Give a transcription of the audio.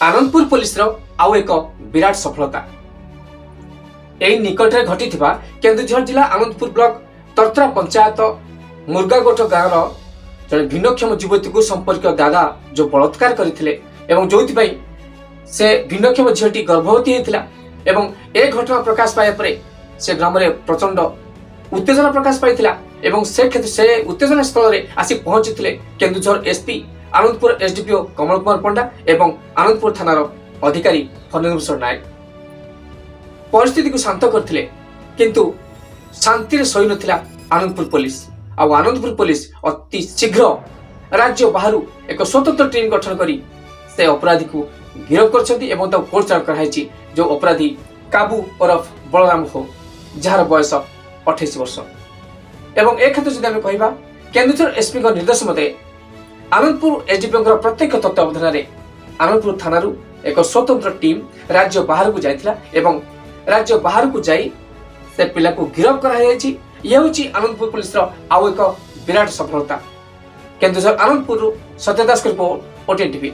Anandpur police आउ एक विराट सफलता यही निकट में घटी केन्दुझर जिला आनंदपुर ब्लॉक तरतरा पंचायत मुर्गागोठ गाँव जड़े भिन्नक्षम युवती को संपर्क दादा जो बलात्कार करते जो से भिन्नक्षम झीटी गर्भवती होता ए घटना प्रकाश पाया से ग्राम में प्रचंड उत्तेजना प्रकाश पाई से उत्तेजना स्थल में आसी पहुंची केन्दुझर एसपी आनंदपुर एसडीपीओ कमल कुमार पंडा एवं आनंदपुर थानार अधिकारी फणीभूषण नायक परिस्थिति को शांत करथिले किंतु शांति रे सही नथिला आनंदपुर पुलिस आनंदपुर पुलिस अति शीघ्र राज्य बाहर एक स्वतंत्र टीम गठन करी से अपराधी को गिरफ्त करछंती एवं तो कोर्ट चालान कराई जो अपराधी काबू ओरफ बलराम हो जार बयस 28 वर्ष एवं एक क्षेत्र जदि आम कहबा केन्दुझर एसपी निर्देश मते आनंदपुर एसडीपीओ प्रत्यक्ष तत्वावधान में आनंदपुर थानारू एक स्वतंत्र टीम राज्य बाहर को जाइथिला एवं राज्य बाहर को जाई से पिला को गिरफ्त कराई यह होची आनंदपुर पुलिस आउ एक विराट सफलता। Keonjhar Anandpur Satyadas report OTN TV.